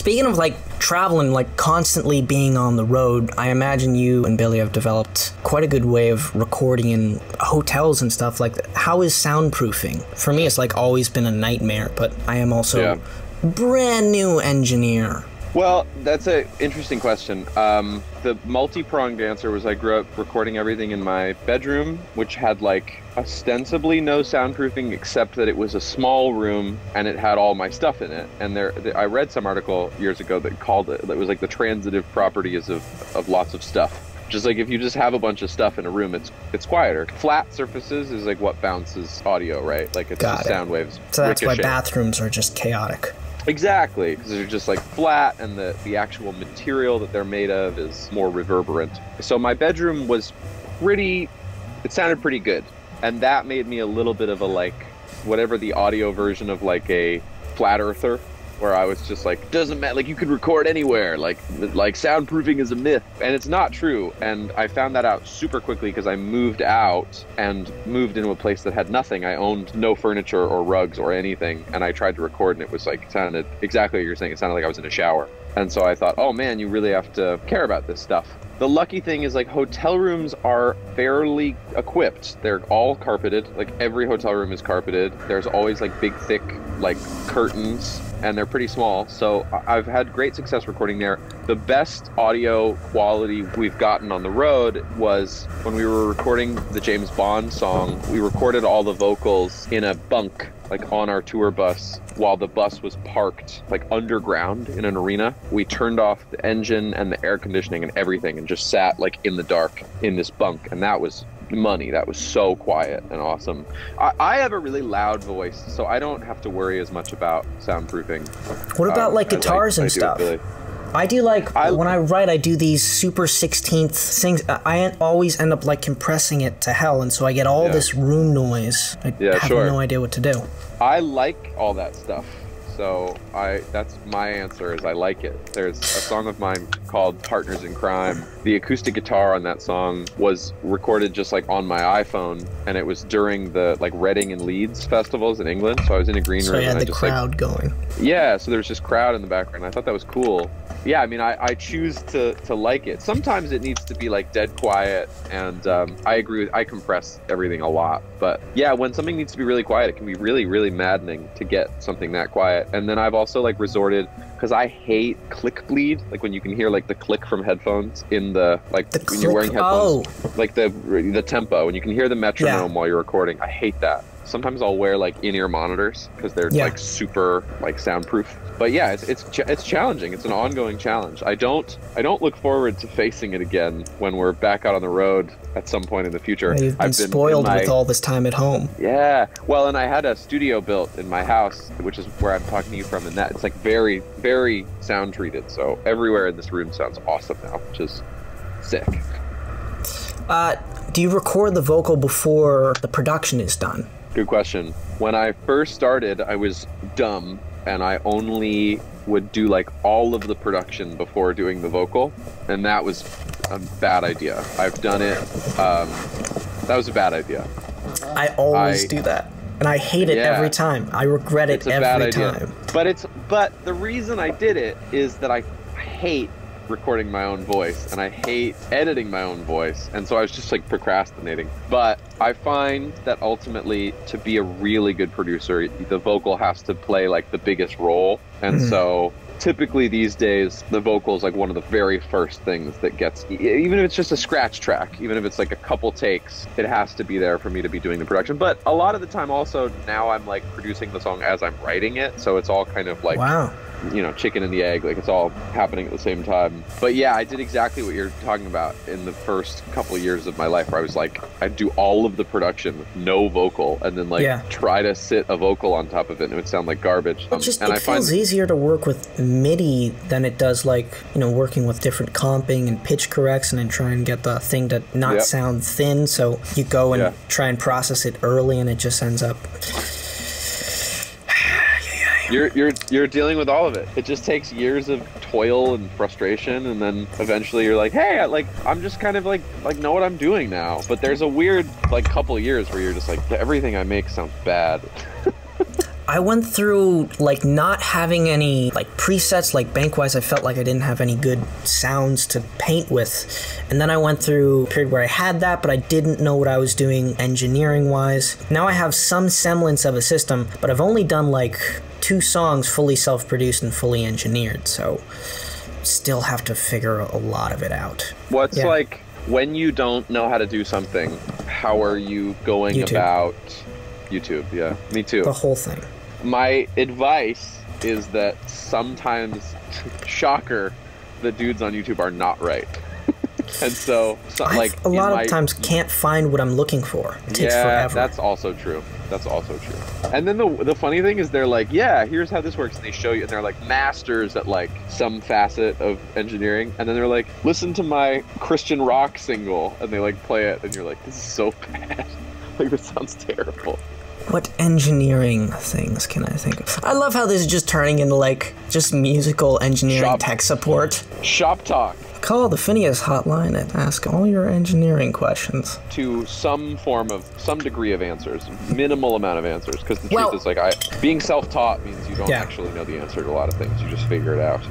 Speaking of like traveling, like constantly being on the road, I imagine you and Billy have developed quite a good way of recording in hotels and stuff. Like, how is soundproofing? For me, it's like always been a nightmare, but I am also brand new engineer. Well, that's an interesting question. The multi-pronged answer was I grew up recording everything in my bedroom, which had like ostensibly no soundproofing, except that it was a small room and it had all my stuff in it. And I read some article years ago that called it, that was like the transitive properties of lots of stuff. Just like if you just have a bunch of stuff in a room, it's quieter. Flat surfaces is like what bounces audio, right? Like it's just sound waves. So that's why bathrooms are just chaotic. Exactly, because they're just like flat, and the actual material that they're made of is more reverberant. So my bedroom was it sounded pretty good, and that made me a little bit of a like, whatever the audio version of like a flat earther, where I was just like, doesn't matter, like you could record anywhere, like soundproofing is a myth, and it's not true. And I found that out super quickly because I moved out and moved into a place that had nothing. I owned no furniture or rugs or anything, and I tried to record, and it was like, it sounded exactly what you're saying. It sounded like I was in a shower. And so I thought, oh man, you really have to care about this stuff. The lucky thing is like hotel rooms are fairly equipped. They're all carpeted. Like every hotel room is carpeted. There's always like big, thick, like curtains, and they're pretty small. So I've had great success recording there. The best audio quality we've gotten on the road was when we were recording the James Bond song. We recorded all the vocals in a bunk, like on our tour bus, while the bus was parked like underground in an arena. We turned off the engine and the air conditioning and everything and just sat like in the dark in this bunk, and that was money. That was so quiet and awesome. I have a really loud voice, so I don't have to worry as much about soundproofing. What about like guitars and stuff? I do like, when I write, I do these super 16th things. I always end up like compressing it to hell, and so I get all this room noise. I have no idea what to do. I like all that stuff. So that's my answer, is I like it. There's a song of mine called Partners in Crime. The acoustic guitar on that song was recorded just like on my iPhone, and it was during the like Reading and Leeds festivals in England. So I was in a green room. So you had and the crowd going. Yeah, so there was just crowd in the background. I thought that was cool. Yeah, I mean, I choose to like it. Sometimes it needs to be like dead quiet, and I agree I compress everything a lot. But yeah, when something needs to be really quiet, it can be really, really maddening to get something that quiet. And then I've also like resorted, because I hate click bleed, like when you can hear like the click from headphones in the, like the when click, you're wearing headphones, like the tempo, and you can hear the metronome while you're recording. I hate that. Sometimes I'll wear like in-ear monitors because they're like super like soundproof. But yeah, it's challenging. It's an ongoing challenge. I don't look forward to facing it again when we're back out on the road at some point in the future. Yeah, you've been spoiled with all this time at home. Yeah. Well, and I had a studio built in my house, which is where I'm talking to you from, and that it's like very, very sound treated. So everywhere in this room sounds awesome now, which is sick. Do you record the vocal before the production is done? Good question. When I first started, I was dumb, and I only would do like all of the production before doing the vocal, and that was a bad idea. I've done it. That was a bad idea. I always do that, and I hate it every time. I regret it every time. But the reason I did it is that I hate recording my own voice, and I hate editing my own voice, and so I was just like procrastinating. But I find that ultimately, to be a really good producer, the vocal has to play like the biggest role, and so typically these days the vocal is like one of the very first things that gets, even if it's just a scratch track, even if it's like a couple takes, it has to be there for me to be doing the production. But a lot of the time also now I'm like producing the song as I'm writing it, so it's all kind of like, you know, chicken and the egg, like it's all happening at the same time. But yeah, I did exactly what you're talking about in the first couple of years of my life, where I was like, I'd do all of the production with no vocal, and then like try to sit a vocal on top of it, and it would sound like garbage. It feels easier to work with MIDI than it does like, you know, working with different comping and pitch corrects, and then try and get the thing to not sound thin, so you go and try and process it early, and it just ends up... You're dealing with all of it. It just takes years of toil and frustration, and then eventually you're like, hey, I'm just kind of like know what I'm doing now. But there's a weird like couple years where you're just like, everything I make sounds bad. I went through, like, not having any, like, presets, like, bank-wise, I felt like I didn't have any good sounds to paint with. And then I went through a period where I had that, but I didn't know what I was doing engineering-wise. Now I have some semblance of a system, but I've only done, like, 2 songs fully self-produced and fully engineered, so still have to figure a lot of it out. What's like, when you don't know how to do something, how are you going about YouTube? Yeah, me too. The whole thing. My advice is that sometimes, shocker, the dudes on YouTube are not right. And so like a lot of times can't find what I'm looking for. It takes forever. That's also true. That's also true. And then the funny thing is they're like, yeah, here's how this works, and they show you, and they're like masters at like some facet of engineering, and then they're like, listen to my Christian rock single, and they like play it, and you're like, this is so bad. Like, this sounds terrible. What engineering things can I think of? I love how this is just turning into, like, just musical engineering tech support. Shop talk. Call the Finneas hotline and ask all your engineering questions. To some degree of answers. Minimal amount of answers. Because the truth is, like, being self-taught means you don't actually know the answer to a lot of things. You just figure it out.